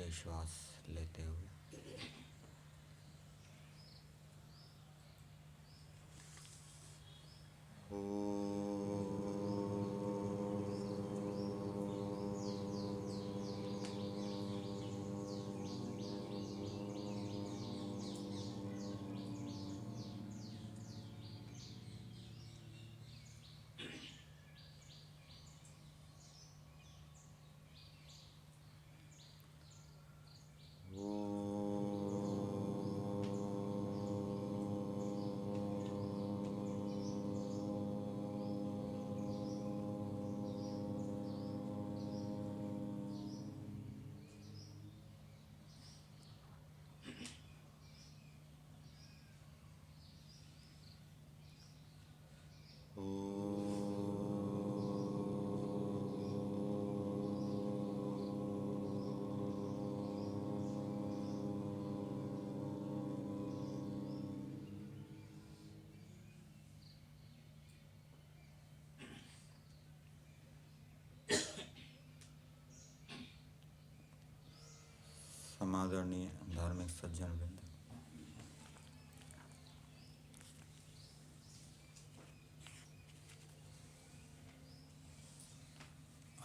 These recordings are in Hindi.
गहराई श्वास लेते हुए समादरणीय धार्मिक सज्जन वृंद,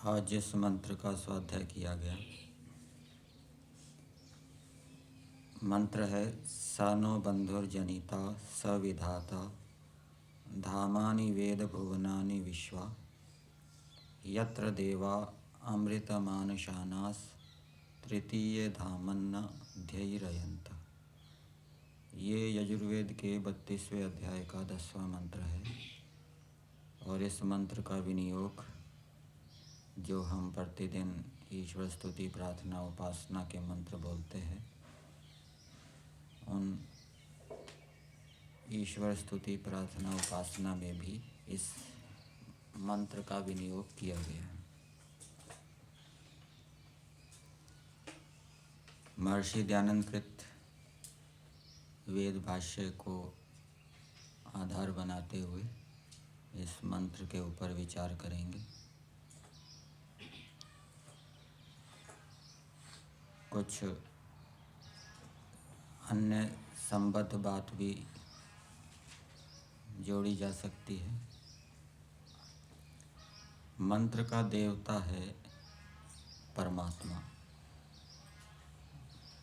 आज जिस मंत्र का स्वाध्याय किया गया मंत्र है सानो बंधुर्जनिता सविधाता धामानि वेद भुवनानि विश्वा यत्र देवा अमृतमानशानास तृतीय धामन्न ध्यैरयन्त। ये यजुर्वेद के 32वें अध्याय का 10वां मंत्र है और इस मंत्र का विनियोग जो हम प्रतिदिन ईश्वर स्तुति प्रार्थना उपासना के मंत्र बोलते हैं उन ईश्वर स्तुति प्रार्थना उपासना में भी इस मंत्र का विनियोग किया गया है। महर्षि दयानंद कृत वेद भाष्य को आधार बनाते हुए इस मंत्र के ऊपर विचार करेंगे। कुछ अन्य संबद्ध बात भी जोड़ी जा सकती है। मंत्र का देवता है परमात्मा।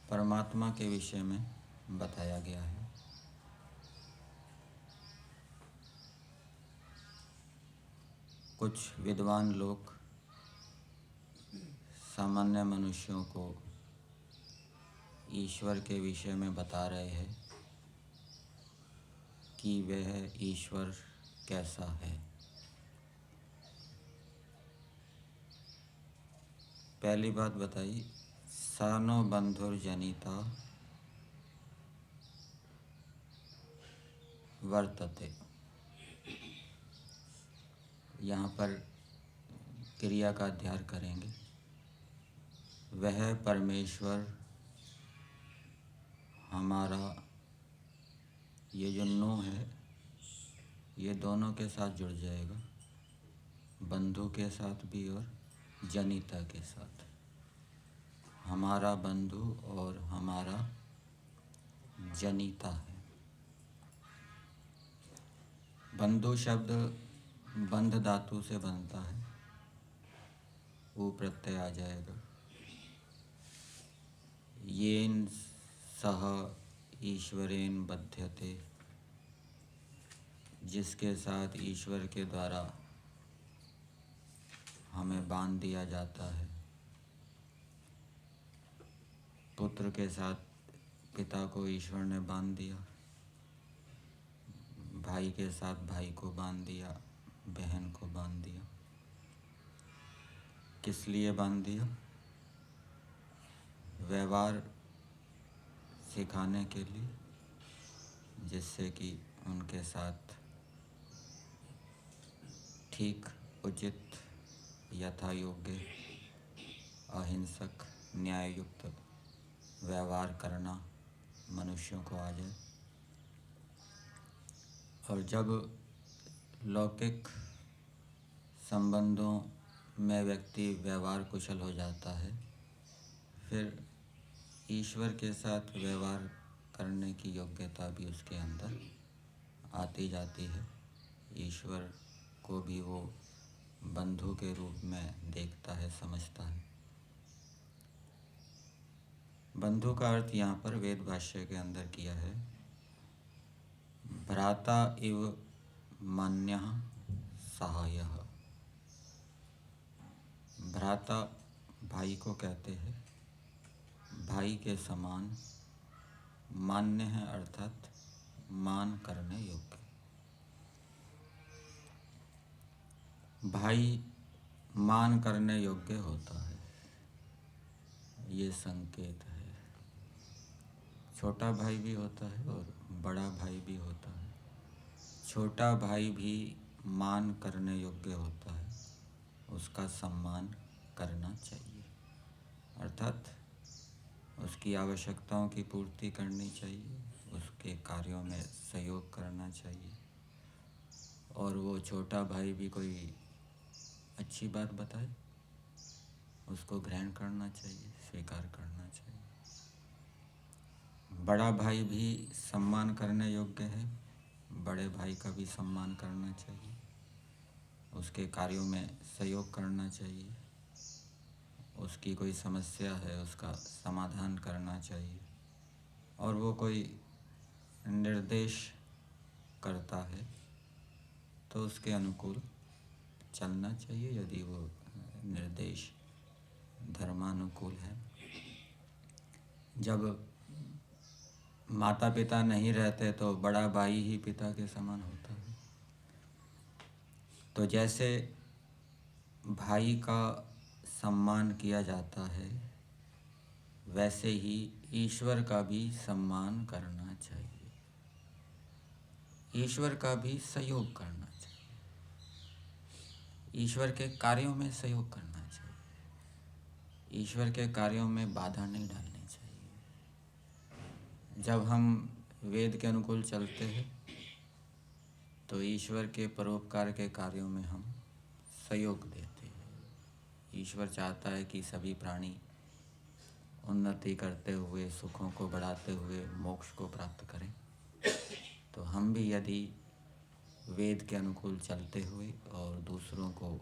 परमात्मा के विषय में बताया गया है। कुछ विद्वान लोग सामान्य मनुष्यों को ईश्वर के विषय में बता रहे हैं कि वह ईश्वर कैसा है। पहली बात बताई सानो बंधुर्जनिता वर्तते। यहाँ पर क्रिया का अध्ययन करेंगे। वह परमेश्वर हमारा, ये जो नो है ये दोनों के साथ जुड़ जाएगा, बंधु के साथ भी और जनिता के साथ। हमारा बंधु और हमारा जनिता है। बंधु शब्द बंध धातु से बनता है, वो प्रत्यय आ जाएगा। येन सह ईश्वरेन बध्यते, जिसके साथ ईश्वर के द्वारा हमें बांध दिया जाता है। पुत्र के साथ पिता को ईश्वर ने बांध दिया, भाई के साथ भाई को बांध दिया, बहन को बांध दिया। किस लिए बांध दिया? व्यवहार सिखाने के लिए, जिससे कि उनके साथ ठीक उचित यथा योग्य अहिंसक न्याययुक्त व्यवहार करना मनुष्यों को आ जाए। और जब लौकिक संबंधों में व्यक्ति व्यवहार कुशल हो जाता है, फिर ईश्वर के साथ व्यवहार करने की योग्यता भी उसके अंदर आती जाती है। ईश्वर को भी वो बंधु के रूप में देखता है, समझता है। बंधु का अर्थ यहाँ पर वेद भाष्य के अंदर किया है, भ्राता इव मान्यः सहायः। भ्राता भाई को कहते हैं, भाई के समान, मान्य है अर्थात मान करने योग्य। भाई मान करने योग्य होता है, ये संकेत है। छोटा भाई भी होता है और बड़ा भाई भी होता है। छोटा भाई भी मान करने योग्य होता है, उसका सम्मान करना चाहिए, अर्थात उसकी आवश्यकताओं की पूर्ति करनी चाहिए, उसके कार्यों में सहयोग करना चाहिए। और वो छोटा भाई भी कोई अच्छी बात बताए, उसको ग्रहण करना चाहिए, स्वीकार करना चाहिए। बड़ा भाई भी सम्मान करने योग्य है, बड़े भाई का भी सम्मान करना चाहिए, उसके कार्यों में सहयोग करना चाहिए, उसकी कोई समस्या है उसका समाधान करना चाहिए। और वो कोई निर्देश करता है तो उसके अनुकूल चलना चाहिए, यदि वो निर्देश धर्मानुकूल है। जब माता पिता नहीं रहते तो बड़ा भाई ही पिता के समान होता है। तो जैसे भाई का सम्मान किया जाता है, वैसे ही ईश्वर का भी सम्मान करना चाहिए, ईश्वर का भी सहयोग करना चाहिए, ईश्वर के कार्यों में सहयोग करना चाहिए, ईश्वर के कार्यों में बाधा नहीं डालनी चाहिए। जब हम वेद के अनुकूल चलते हैं तो ईश्वर के परोपकार के कार्यों में हम सहयोग देते हैं। ईश्वर चाहता है कि सभी प्राणी उन्नति करते हुए, सुखों को बढ़ाते हुए मोक्ष को प्राप्त करें। तो हम भी यदि वेद के अनुकूल चलते हुए और दूसरों को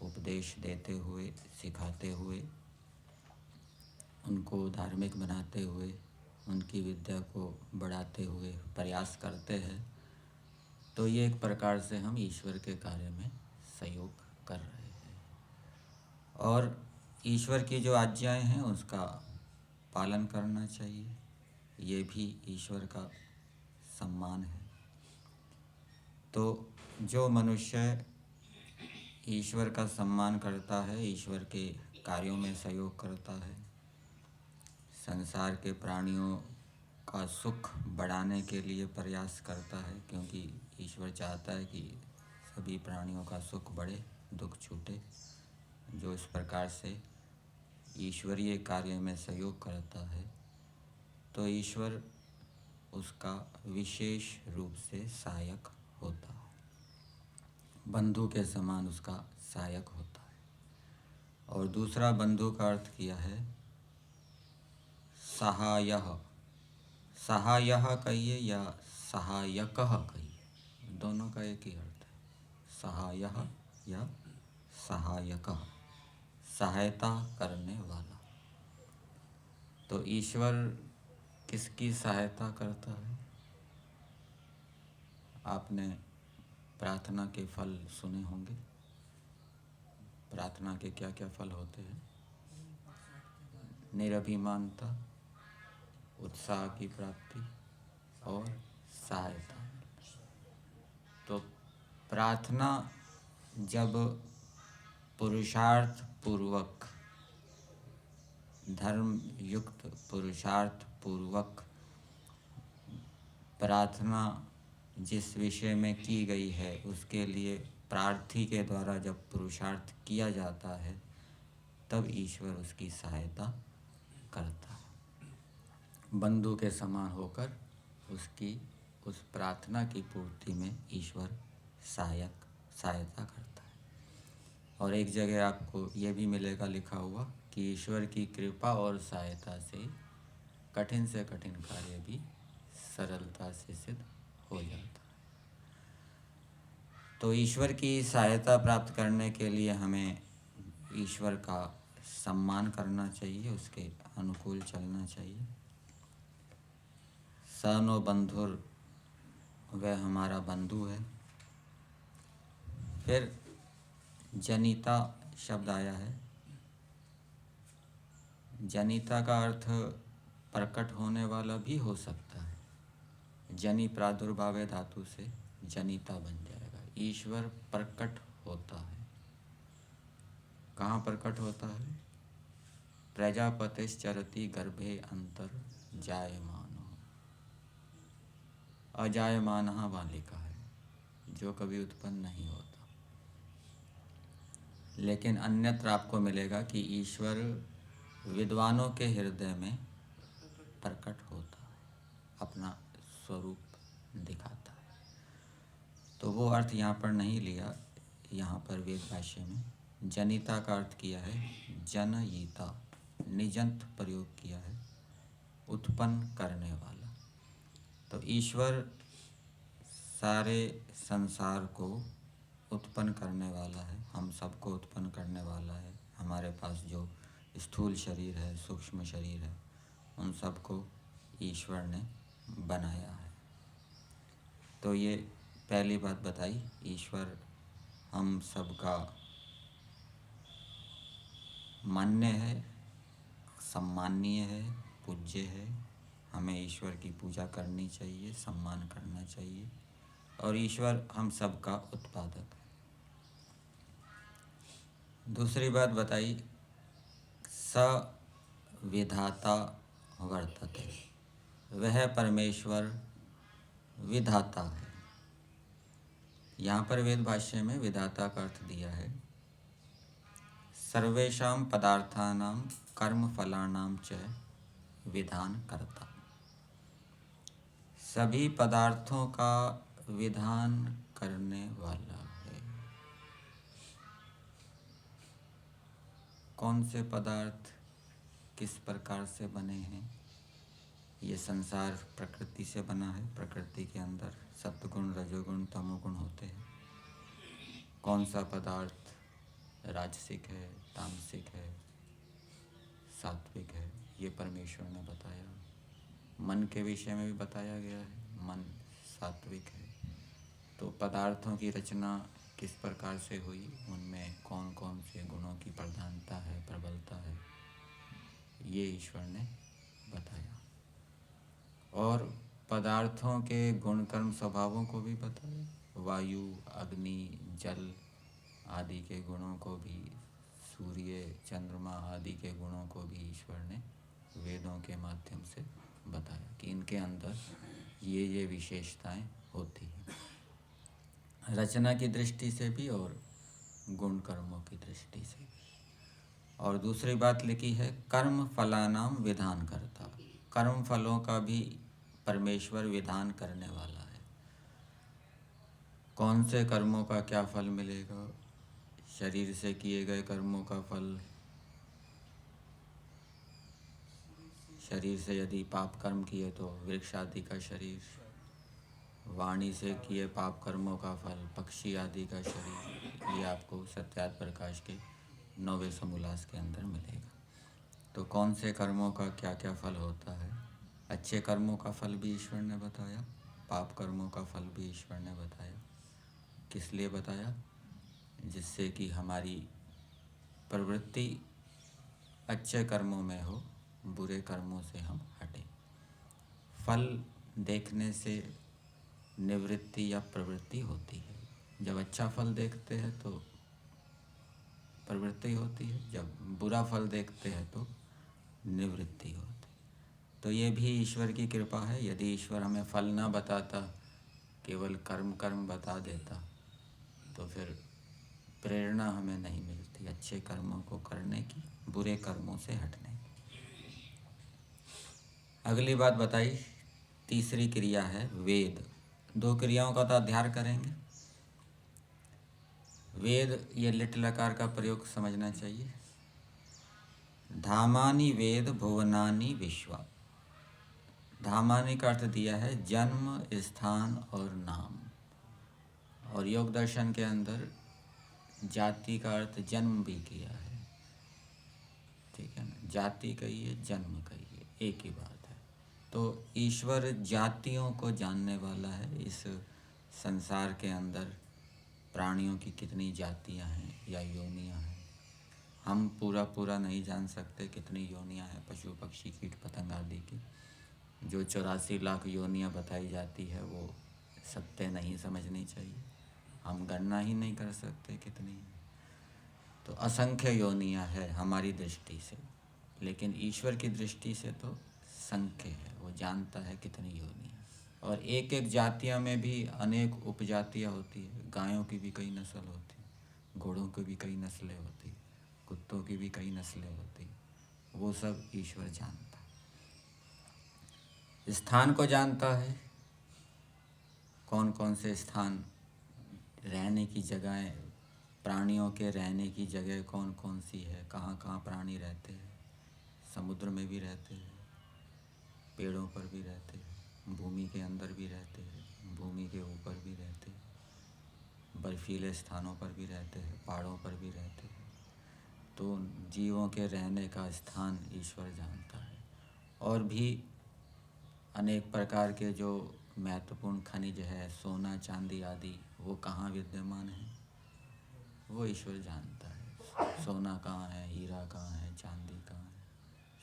उपदेश देते हुए, सिखाते हुए, उनको धार्मिक बनाते हुए, उनकी विद्या को बढ़ाते हुए प्रयास करते हैं, तो ये एक प्रकार से हम ईश्वर के कार्य में सहयोग कर रहे हैं। और ईश्वर की जो आज्ञाएं हैं उसका पालन करना चाहिए, ये भी ईश्वर का सम्मान है। तो जो मनुष्य ईश्वर का सम्मान करता है, ईश्वर के कार्यों में सहयोग करता है, संसार के प्राणियों का सुख बढ़ाने के लिए प्रयास करता है, क्योंकि ईश्वर चाहता है कि सभी प्राणियों का सुख बढ़े, दुख छूटे। जो इस प्रकार से ईश्वरीय कार्य में सहयोग करता है तो ईश्वर उसका विशेष रूप से सहायक होता है, बंधु के समान उसका सहायक होता है। और दूसरा बंधु का अर्थ किया है सहायः। सहायः कहिए या सहायकः कहिए, दोनों का एक ही अर्थ है, सहायः या सहायकः, सहायता करने वाला। तो ईश्वर किसकी सहायता करता है? आपने प्रार्थना के फल सुने होंगे। प्रार्थना के क्या क्या फल होते हैं? निरभिमानता, उत्साह की प्राप्ति और सहायता। तो प्रार्थना जब पुरुषार्थ पूर्वक, धर्म युक्त पुरुषार्थ पूर्वक प्रार्थना जिस विषय में की गई है उसके लिए प्रार्थी के द्वारा जब पुरुषार्थ किया जाता है, तब ईश्वर उसकी सहायता करता है। बंधु के समान होकर उसकी उस प्रार्थना की पूर्ति में ईश्वर सहायता करता है। और एक जगह आपको ये भी मिलेगा लिखा हुआ कि ईश्वर की कृपा और सहायता से कठिन से कठिन कार्य भी सरलता से सिद्ध हो जाता है। तो ईश्वर की सहायता प्राप्त करने के लिए हमें ईश्वर का सम्मान करना चाहिए, उसके अनुकूल चलना चाहिए। स नो बंधुर, वह हमारा बंधु है। फिर जनिता शब्द आया है। जनिता का अर्थ प्रकट होने वाला भी हो सकता है। जनि प्रादुर्भाव धातु से जनिता बन जाएगा। ईश्वर प्रकट होता है। कहाँ प्रकट होता है? प्रजापतिश्चरति गर्भे अंतर जायमानो, अजायमानः वहाँ लिखा है, जो कभी उत्पन्न नहीं होता। लेकिन अन्यत्र आपको मिलेगा कि ईश्वर विद्वानों के हृदय में प्रकट होता है, अपना स्वरूप दिखाता है। तो वो अर्थ यहाँ पर नहीं लिया। यहाँ पर वेद भाष्य में जनिता का अर्थ किया है जनयिता, निजंत प्रयोग किया है, उत्पन्न करने वाला। तो ईश्वर सारे संसार को उत्पन्न करने वाला है, हम सबको उत्पन्न करने वाला है। हमारे पास जो स्थूल शरीर है, सूक्ष्म शरीर है, उन सबको ईश्वर ने बनाया है। तो ये पहली बात बताई, ईश्वर हम सबका मान्य है, सम्माननीय है, पूज्य है। हमें ईश्वर की पूजा करनी चाहिए, सम्मान करना चाहिए। और ईश्वर हम सबका उत्पादक है। दूसरी बात बताई, स विधाता वर्तते, वह परमेश्वर विधाता है। यहाँ पर वेद भाष्य में विधाता का अर्थ दिया है सर्वेषां पदार्थानां कर्म फलानां च विधान करता। सभी पदार्थों का विधान करने वाला है। कौन से पदार्थ किस प्रकार से बने हैं? ये संसार प्रकृति से बना है। प्रकृति के अंदर सत्वगुण, रजोगुण, तमोगुण होते हैं। कौन सा पदार्थ राजसिक है, तामसिक है, सात्विक है, ये परमेश्वर ने बताया। मन के विषय में भी बताया गया है, मन सात्विक है। तो पदार्थों की रचना किस प्रकार से हुई, उनमें कौन कौन से गुणों की प्रधानता है, प्रबलता है, ये ईश्वर ने बताया। और पदार्थों के गुण कर्म स्वभावों को भी बताया। वायु, अग्नि, जल आदि के गुणों को भी, सूर्य, चंद्रमा आदि के गुणों को भी ईश्वर ने वेदों के माध्यम से बताया कि इनके अंदर ये विशेषताएं होती हैं, रचना की दृष्टि से भी और गुण कर्मों की दृष्टि से भी। और दूसरी बात लिखी है कर्म फलानाम विधान करता। कर्म फलों का भी परमेश्वर विधान करने वाला है। कौन से कर्मों का क्या फल मिलेगा? शरीर से किए गए कर्मों का फल, शरीर से यदि पाप कर्म किए तो वृक्ष आदि का शरीर, वाणी से किए पाप कर्मों का फल पक्षी आदि का शरीर। ये आपको सत्यात प्रकाश के 9वें समोल्लास के अंदर मिलेगा। तो कौन से कर्मों का क्या क्या फल होता है? अच्छे कर्मों का फल भी ईश्वर ने बताया, पाप कर्मों का फल भी ईश्वर ने बताया। किस लिए बताया? जिससे कि हमारी प्रवृत्ति अच्छे कर्मों में हो, बुरे कर्मों से हम हटें। फल देखने से निवृत्ति या प्रवृत्ति होती है। जब अच्छा फल देखते हैं तो प्रवृत्ति होती है, जब बुरा फल देखते हैं तो निवृत्ति होती है। तो ये भी ईश्वर की कृपा है। यदि ईश्वर हमें फल ना बताता, केवल कर्म बता देता, तो फिर प्रेरणा हमें नहीं मिलती अच्छे कर्मों को करने की, बुरे कर्मों से हटने की। अगली बात बताई, तीसरी क्रिया है वेद। 2 क्रियाओं का तो अध्ययन करेंगे। वेद, ये लिट लकार का प्रयोग समझना चाहिए। धामानि वेद भुवनानि विश्वा, धामानी का अर्थ दिया है जन्म, स्थान और नाम। और योग दर्शन के अंदर जाति का अर्थ जन्म भी किया है, ठीक है ना। जाति कहिए, जन्म कहिए, एक ही बात है। तो ईश्वर जातियों को जानने वाला है। इस संसार के अंदर प्राणियों की कितनी जातियां हैं या योनियां हैं, हम पूरा नहीं जान सकते कितनी योनियां हैं पशु पक्षी कीट पतंग आदि की। जो 84 लाख योनियां बताई जाती है वो सत्य नहीं समझनी चाहिए, हम गणना ही नहीं कर सकते कितनी है। तो असंख्य योनियां है हमारी दृष्टि से, लेकिन ईश्वर की दृष्टि से तो संख्य है, वो जानता है कितनी योनियां। और एक एक जातियों में भी अनेक उपजातियां होती है। गायों की भी कई नस्ल होती, घोड़ों की भी कई नस्लें होती, कुत्तों की भी कई नस्लें होती, वो सब ईश्वर जानता है। स्थान को जानता है, कौन कौन से स्थान, रहने की जगहें, प्राणियों के रहने की जगह कौन कौन सी है, कहाँ कहाँ प्राणी रहते हैं। समुद्र में भी रहते हैं, पेड़ों पर भी रहते हैं, भूमि के अंदर भी रहते हैं, भूमि के ऊपर भी रहते हैं, बर्फीले स्थानों पर भी रहते हैं, पहाड़ों पर भी रहते हैं। तो जीवों के रहने का स्थान ईश्वर जानता है। और भी अनेक प्रकार के जो महत्वपूर्ण खनिज है, सोना चांदी आदि, वो कहाँ विद्यमान है वो ईश्वर जानता है। सोना कहाँ है, हीरा कहाँ है, चांदी कहाँ है,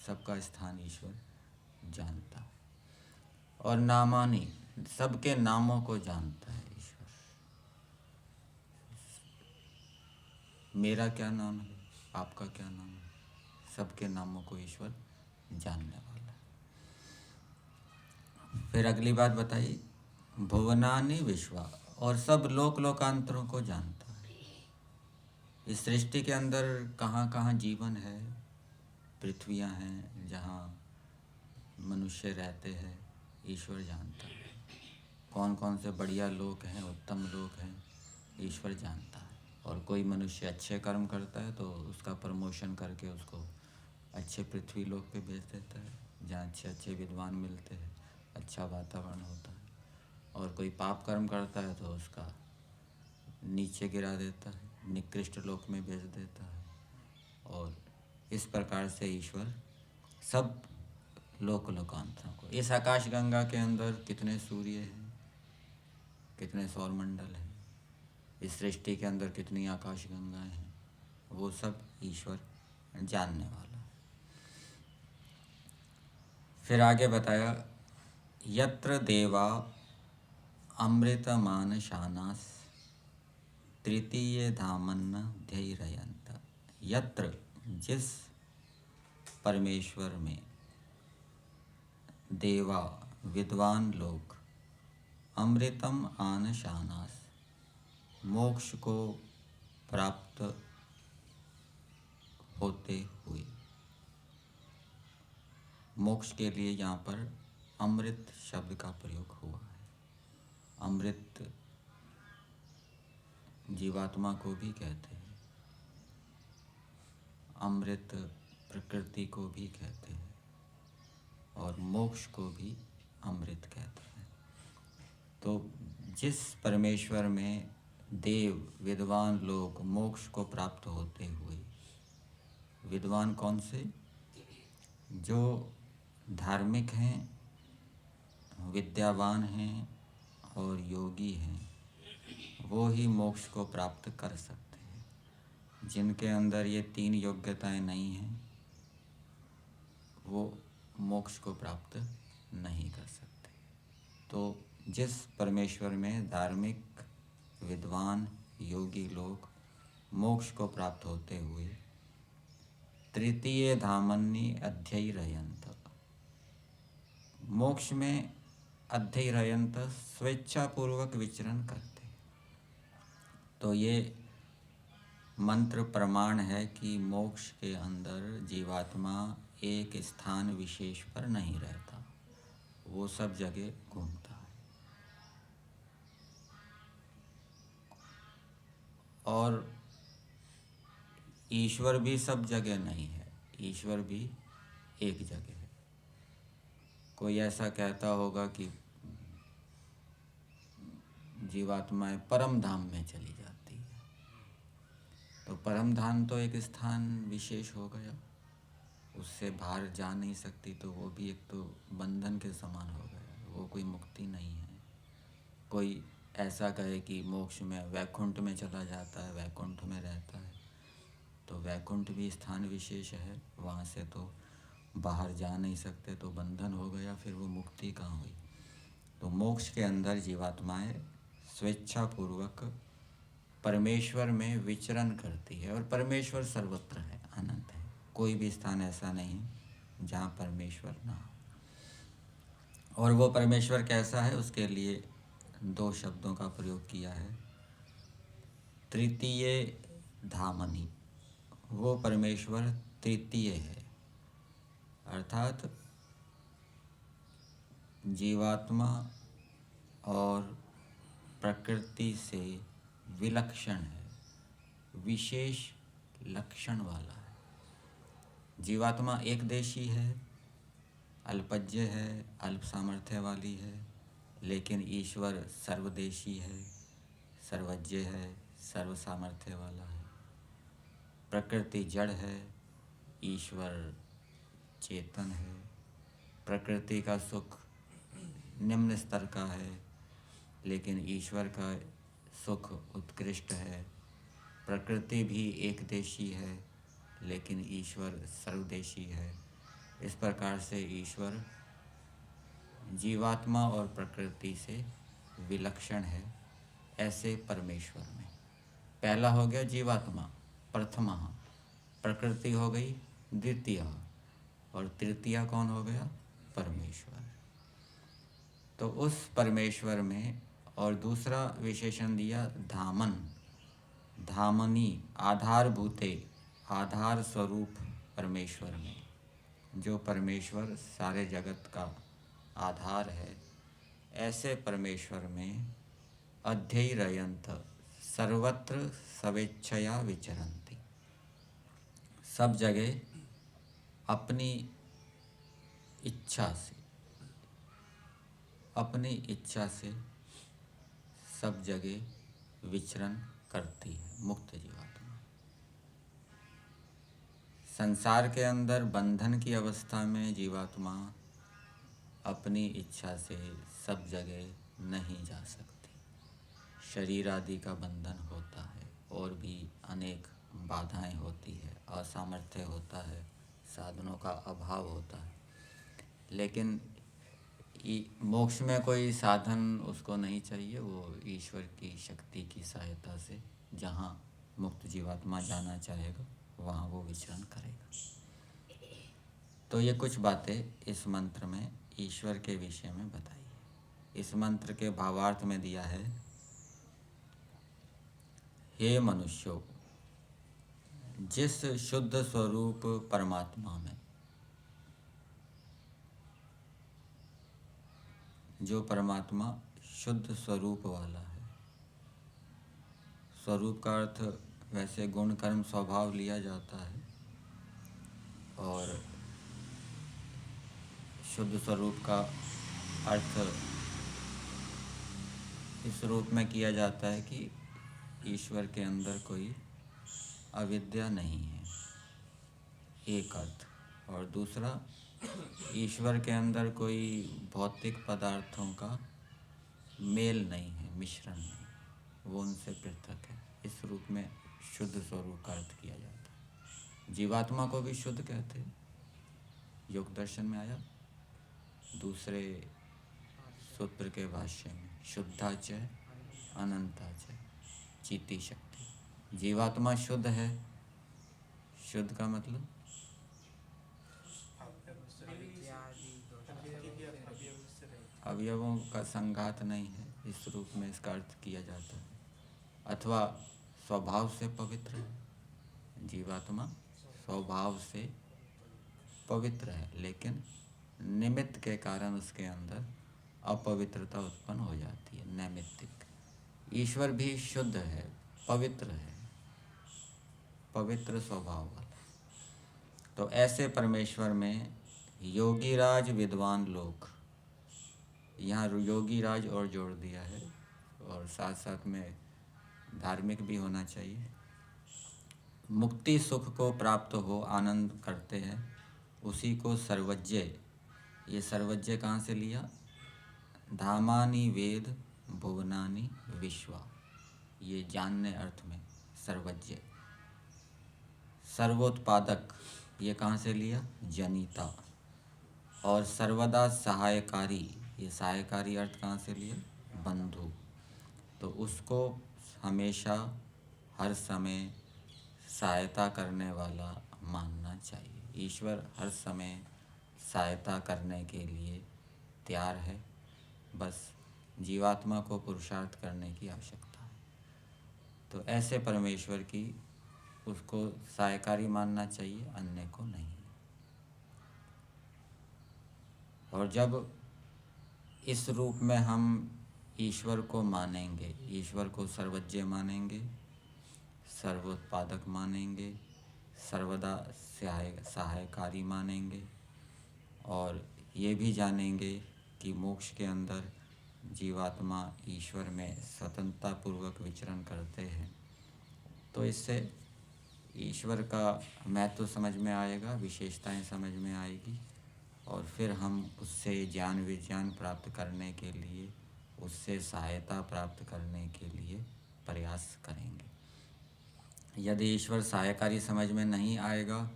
सबका स्थान ईश्वर जानता है। और नामानी, सबके नामों को जानता है ईश्वर। मेरा क्या नाम है, आपका क्या नाम है, सबके नामों को ईश्वर जानने वाला है। फिर अगली बात बताइए, भुवनानि विश्वा, और सब लोक लोकांतरों को जानता है। इस सृष्टि के अंदर कहाँ कहाँ जीवन है, पृथ्वियाँ हैं जहाँ मनुष्य रहते हैं, ईश्वर जानता है। कौन कौन से बढ़िया लोक हैं, उत्तम लोक हैं, ईश्वर जानता है। और कोई मनुष्य अच्छे कर्म करता है तो उसका प्रमोशन करके उसको अच्छे पृथ्वी लोक पे भेज देता है, जहाँ अच्छे अच्छे विद्वान मिलते हैं, अच्छा वातावरण होता है। और कोई पाप कर्म करता है तो उसका नीचे गिरा देता है, निकृष्ट लोक में भेज देता है। और इस प्रकार से ईश्वर सब लोक लोकांतरों को, इस आकाश गंगा के अंदर कितने सूर्य हैं, कितने सौरमंडल हैं, इस सृष्टि के अंदर कितनी आकाश गंगाएं हैं, वो सब ईश्वर जानने वाला है। फिर आगे बताया, यत्र देवा अमृतमानशानास तृतीय धामन्न ध्यैरयन्त। यत्र, जिस परमेश्वर में, देवा विद्वान लोग, अमृतम आनशानास मोक्ष को प्राप्त होते हुए, मोक्ष के लिए यहाँ पर अमृत शब्द का प्रयोग हुआ है। अमृत जीवात्मा को भी कहते हैं, अमृत प्रकृति को भी कहते हैं, और मोक्ष को भी अमृत कहते हैं। तो जिस परमेश्वर में देव विद्वान लोग मोक्ष को प्राप्त होते हुए, विद्वान कौन से, जो धार्मिक हैं, विद्यावान हैं और योगी हैं, वो ही मोक्ष को प्राप्त कर सकते हैं। जिनके अंदर ये तीन योग्यताएं नहीं हैं वो मोक्ष को प्राप्त नहीं कर सकते। तो जिस परमेश्वर में धार्मिक विद्वान योगी लोग मोक्ष को प्राप्त होते हुए तृतीय धामन्नी अध्ययरयंत, मोक्ष में अध्ययरयंत स्वेच्छापूर्वक विचरण करते। तो ये मंत्र प्रमाण है कि मोक्ष के अंदर जीवात्मा एक स्थान विशेष पर नहीं रहता, वो सब जगह घूमता है। और ईश्वर भी सब जगह नहीं है, ईश्वर भी एक जगह है। कोई ऐसा कहता होगा कि जीवात्माएं परम धाम में चली जाती है, तो परम धाम तो एक स्थान विशेष हो गया, उससे बाहर जा नहीं सकती, तो वो भी एक तो बंधन के समान हो गया, वो कोई मुक्ति नहीं है। कोई ऐसा कहे कि मोक्ष में वैकुंठ में चला जाता है, वैकुंठ में रहता है, तो वैकुंठ भी स्थान विशेष है, वहाँ से तो बाहर जा नहीं सकते, तो बंधन हो गया, फिर वो मुक्ति कहाँ हुई। तो मोक्ष के अंदर जीवात्माएं स्वेच्छापूर्वक परमेश्वर में विचरण करती है, और परमेश्वर सर्वत्र है, अनंत है, कोई भी स्थान ऐसा नहीं जहाँ परमेश्वर ना हो। और वो परमेश्वर कैसा है, उसके लिए दो शब्दों का प्रयोग किया है। तृतीय धामनी, वो परमेश्वर तृतीय है, अर्थात जीवात्मा और प्रकृति से विलक्षण है, विशेष लक्षण वाला है। जीवात्मा एक देशी है, अल्पज्य है, अल्प सामर्थ्य वाली है, लेकिन ईश्वर सर्वदेशी है, सर्वज्ञ है, सर्व सामर्थ्य वाला है। प्रकृति जड़ है, ईश्वर चेतन है। प्रकृति का सुख निम्न स्तर का है, लेकिन ईश्वर का सुख उत्कृष्ट है। प्रकृति भी एक देशी है, लेकिन ईश्वर सर्वदेशी है। इस प्रकार से ईश्वर जीवात्मा और प्रकृति से विलक्षण है। ऐसे परमेश्वर में पहला हो गया जीवात्मा प्रथमा, प्रकृति हो गई द्वितीय, और तृतीया कौन हो गया, परमेश्वर। तो उस परमेश्वर में, और दूसरा विशेषण दिया धामन, धामनी, आधारभूते, आधार स्वरूप परमेश्वर में, जो परमेश्वर सारे जगत का आधार है, ऐसे परमेश्वर में अध्ययरयंत सर्वत्र स्वेच्छया विचरन्ति, सब जगह अपनी इच्छा से, अपनी इच्छा से सब जगह विचरण करती है मुक्त जीवात्मा। संसार के अंदर बंधन की अवस्था में जीवात्मा अपनी इच्छा से सब जगह नहीं जा सकती। शरीर आदि का बंधन होता है, और भी अनेक बाधाएं होती है, असामर्थ्य होता है, साधनों का अभाव होता है। लेकिन मोक्ष में कोई साधन उसको नहीं चाहिए, वो ईश्वर की शक्ति की सहायता से जहाँ मुक्त जीवात्मा जाना चाहेगा वहाँ वो विचरण करेगा। तो ये कुछ बातें इस मंत्र में ईश्वर के विषय में बताई है। इस मंत्र के भावार्थ में दिया है, हे मनुष्यों, जिस शुद्ध स्वरूप परमात्मा में, जो परमात्मा शुद्ध स्वरूप वाला है, स्वरूप का अर्थ वैसे गुण कर्म स्वभाव लिया जाता है, और शुद्ध स्वरूप का अर्थ इस रूप में किया जाता है कि ईश्वर के अंदर कोई अविद्या नहीं है, एक अर्थ। और दूसरा, ईश्वर के अंदर कोई भौतिक पदार्थों का मेल नहीं है, मिश्रण नहीं, वो उनसे पृथक है। इस रूप में शुद्ध स्वरूप का अर्थ किया जाता है। जीवात्मा को भी शुद्ध कहते हैं, योग दर्शन में आया दूसरे सूत्र के भाष्य में, शुद्धा च अनंता च चिति शक्ति। जीवात्मा शुद्ध है, शुद्ध का मतलब अवयवों का संघात नहीं है, इस रूप में इसका अर्थ किया जाता है। अथवा स्वभाव से पवित्र है, जीवात्मा स्वभाव से पवित्र है, लेकिन निमित्त के कारण उसके अंदर अपवित्रता उत्पन्न हो जाती है, नैमित्तिक। ईश्वर भी शुद्ध है, पवित्र है, पवित्र स्वभाव वाला। तो ऐसे परमेश्वर में योगीराज विद्वान लोग, यहाँ योगीराज और जोड़ दिया है, और साथ साथ में धार्मिक भी होना चाहिए। मुक्ति सुख को प्राप्त हो आनंद करते हैं, उसी को सर्वज्ञ, ये सर्वज्ञ कहाँ से लिया? धामानि वेद भुवनानि विश्वा, ये जानने अर्थ में सर्वज्ञ। सर्वोत्पादक, ये कहाँ से लिया? जनिता। और सर्वदा सहायकारी, ये सहायकारी अर्थ कहाँ से लिया? बंधु। तो उसको हमेशा हर समय सहायता करने वाला मानना चाहिए। ईश्वर हर समय सहायता करने के लिए तैयार है, बस जीवात्मा को पुरुषार्थ करने की आवश्यकता है। तो ऐसे परमेश्वर की उसको सहायकारी मानना चाहिए, अन्य को नहीं। और जब इस रूप में हम ईश्वर को मानेंगे, ईश्वर को सर्वज्ञ मानेंगे, सर्वोत्पादक मानेंगे, सर्वदा सहायकारी मानेंगे, और ये भी जानेंगे कि मोक्ष के अंदर जीवात्मा ईश्वर में स्वतंत्रता पूर्वक विचरण करते हैं, तो इससे ईश्वर का महत्व समझ में आएगा, विशेषताएं समझ में आएगी, और फिर हम उससे ज्ञान विज्ञान प्राप्त करने के लिए, उससे सहायता प्राप्त करने के लिए प्रयास करेंगे। यदि ईश्वर सहायकारी समझ में नहीं आएगा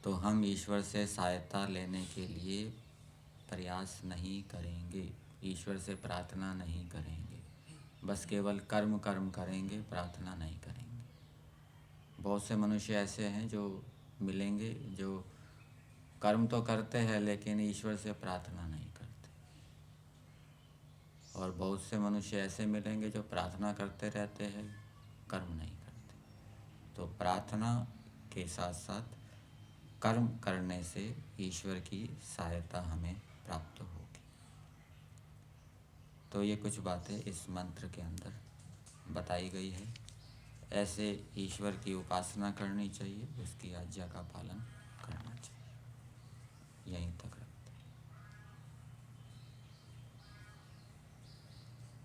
तो हम ईश्वर से सहायता लेने के लिए प्रयास नहीं करेंगे, ईश्वर से प्रार्थना नहीं करेंगे, बस केवल कर्म करेंगे, प्रार्थना नहीं करेंगे। बहुत से मनुष्य ऐसे हैं जो मिलेंगे, जो कर्म तो करते हैं लेकिन ईश्वर से प्रार्थना नहीं करते, और बहुत से मनुष्य ऐसे मिलेंगे जो प्रार्थना करते रहते हैं, कर्म नहीं करते। तो प्रार्थना के साथ साथ कर्म करने से ईश्वर की सहायता हमें प्राप्त होगी। तो ये कुछ बातें इस मंत्र के अंदर बताई गई है। ऐसे ईश्वर की उपासना करनी चाहिए, उसकी आज्ञा का पालन करना चाहिए। यहीं तक।